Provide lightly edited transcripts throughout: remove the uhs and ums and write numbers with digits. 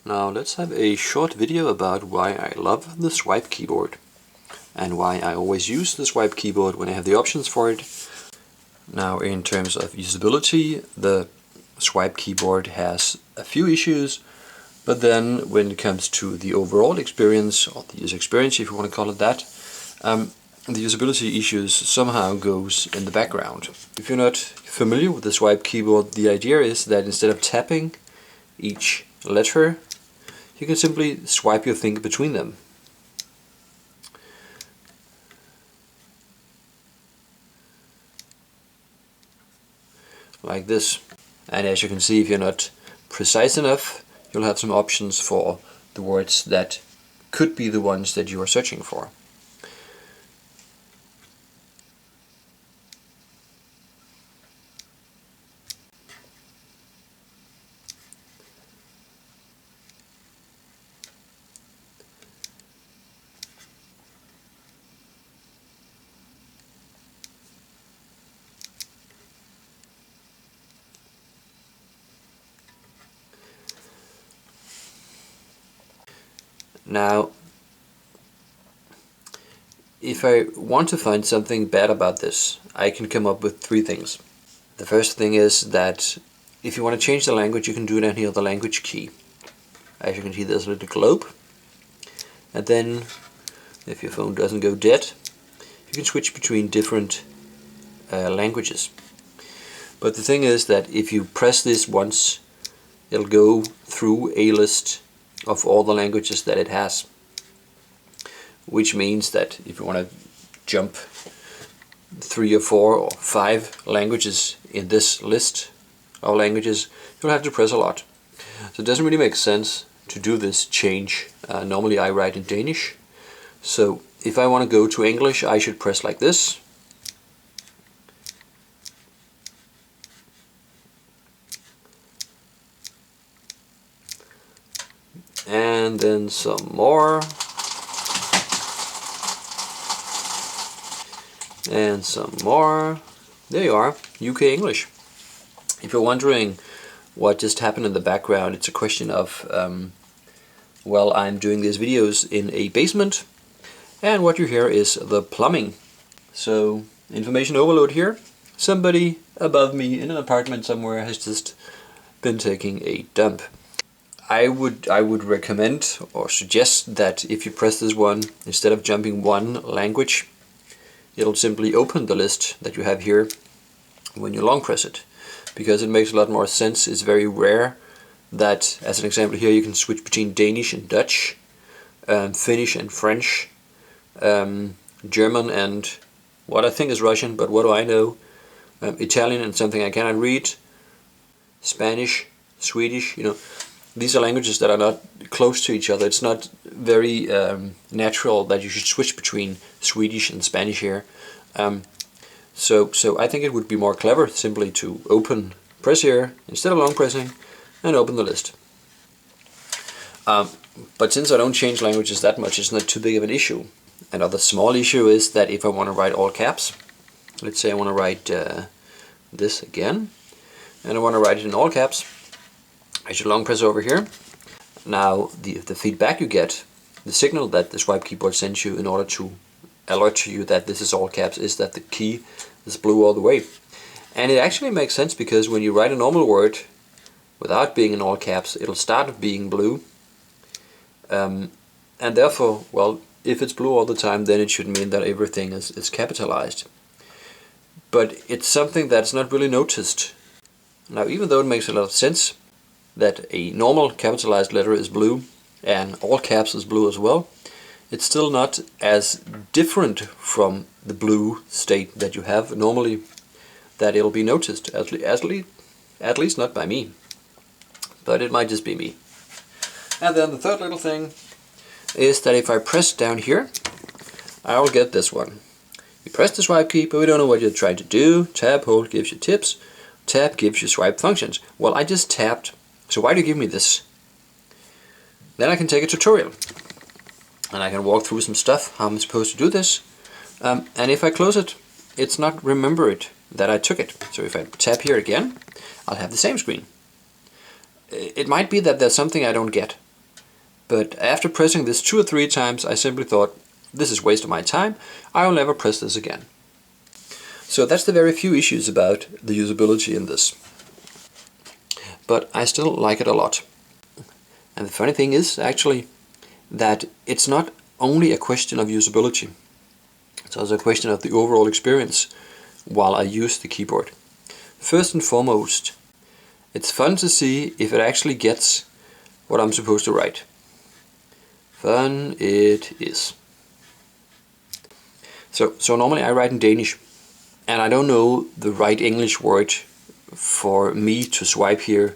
Now let's have a short video about why I love the Swype keyboard and why I always use the Swype keyboard when I have the options for it. Now, in terms of usability, the Swype keyboard has a few issues, but then when it comes to the overall experience, or the user experience if you want to call it that, the usability issues somehow goes in the background. If you're not familiar with the Swype keyboard, the idea is that instead of tapping each letter, you can simply swipe your finger between them. Like this. And as you can see, if you're not precise enough, you'll have some options for the words that could be the ones that you are searching for. Now, if I want to find something bad about this, I can come up with three things. The first thing is that if you want to change the language, you can do down here the language key. As you can see, there's a little globe. And then, if your phone doesn't go dead, you can switch between different languages. But the thing is that if you press this once, it'll go through a list of all the languages that it has, which means that if you want to jump 3 or 4 or 5 languages in this list of languages, you'll have to press a lot. So it doesn't really make sense to do this change. Normally I write in Danish, so if I want to go to English, I should press like this. And then some more, and some more. There you are, UK English. If you're wondering what just happened in the background, it's a question of, well, I'm doing these videos in a basement, and what you hear is the plumbing. So, information overload here. Somebody above me in an apartment somewhere has just been taking a dump. I would recommend or suggest that if you press this one, instead of jumping one language, it'll simply open the list that you have here when you long press it, because it makes a lot more sense. It's very rare that, as an example here, you can switch between Danish and Dutch, Finnish and French, German and what I think is Russian, but what do I know, Italian and something I cannot read, Spanish, Swedish, you know. These are languages that are not close to each other. It's not very natural that you should switch between Swedish and Spanish here. So I think it would be more clever simply to press here instead of long pressing, and open the list. But since I don't change languages that much, it's not too big of an issue. Another small issue is that if I want to write all caps, let's say I want to write this again, and I want to write it in all caps, I should long press over here. Now the feedback you get, the signal that the Swype keyboard sends you in order to alert you that this is all caps, is that the key is blue all the way. And it actually makes sense, because when you write a normal word without being in all caps, it'll start being blue. And therefore, well, if it's blue all the time, then it should mean that everything is capitalized. But it's something that's not really noticed. Now, even though it makes a lot of sense that a normal capitalized letter is blue and all caps is blue as well, it's still not as different from the blue state that you have normally that it'll be noticed, at least not by me, but it might just be me. And then the third little thing is that if I press down here, I'll get this one. You press the swipe key, but we don't know what you're trying to do. Tab, hold gives you tips. Tab gives you swipe functions. Well, I just tapped. So why do you give me this? Then I can take a tutorial and I can walk through some stuff, how I'm supposed to do this. And if I close it, it's not remembered that I took it. So if I tap here again, I'll have the same screen. It might be that there's something I don't get. But after pressing this 2 or 3 times, I simply thought, this is a waste of my time, I will never press this again. So that's the very few issues about the usability in this. But I still like it a lot. And the funny thing is actually that it's not only a question of usability, it's also a question of the overall experience while I use the keyboard. First and foremost, it's fun to see if it actually gets what I'm supposed to write. Fun it is. So normally I write in Danish, and I don't know the right English word for me to swipe here,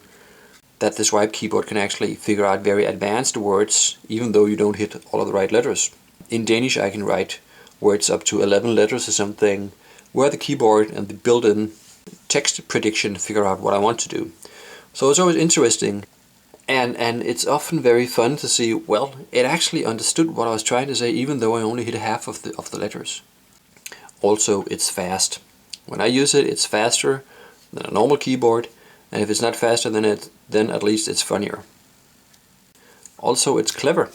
that the Swype keyboard can actually figure out very advanced words, even though you don't hit all of the right letters. In Danish I can write words up to 11 letters or something, where the keyboard and the built-in text prediction figure out what I want to do. So it's always interesting, and it's often very fun to see, well, it actually understood what I was trying to say, even though I only hit half of the letters. Also, it's fast. When I use it, it's faster than a normal keyboard, and if it's not faster than it, then at least it's funnier. Also, it's clever.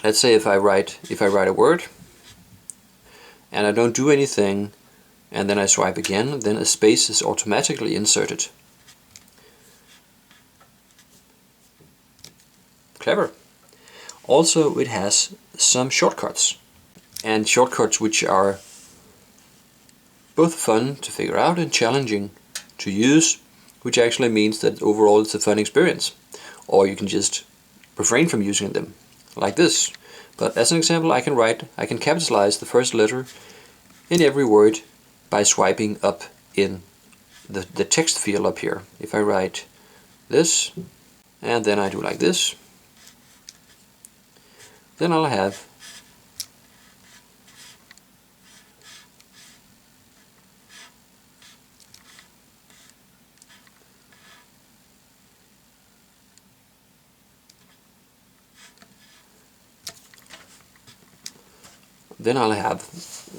Let's say if I write a word and I don't do anything, and then I swipe again, then a space is automatically inserted. Clever. Also, it has some shortcuts, and shortcuts which are both fun to figure out and challenging to use, which actually means that overall it's a fun experience. Or you can just refrain from using them, like this. But as an example, I can capitalize the first letter in every word by swiping up in the text field up here. If I write this, and then I do like this, then I'll have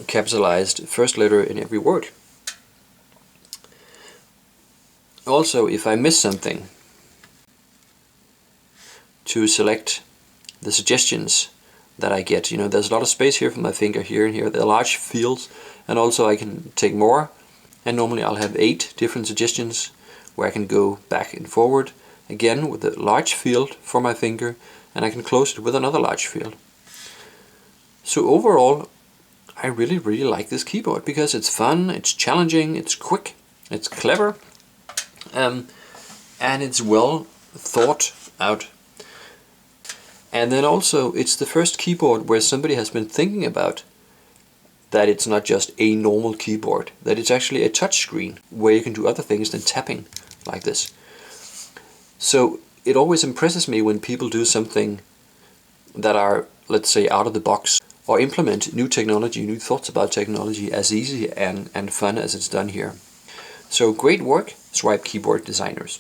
capitalized first letter in every word. Also, if I miss something, to select the suggestions that I get. You know, there's a lot of space here for my finger here and here. There are large fields, and also I can take more, and normally I'll have 8 different suggestions where I can go back and forward again with a large field for my finger, and I can close it with another large field. So overall, I really like this keyboard because it's fun, it's challenging, it's quick, it's clever, and it's well thought out. And then also, it's the first keyboard where somebody has been thinking about that it's not just a normal keyboard, that it's actually a touch screen where you can do other things than tapping like this. So it always impresses me when people do something that are, let's say, out of the box, or implement new technology, new thoughts about technology as easy and fun as it's done here. So great work, Swype Keyboard designers.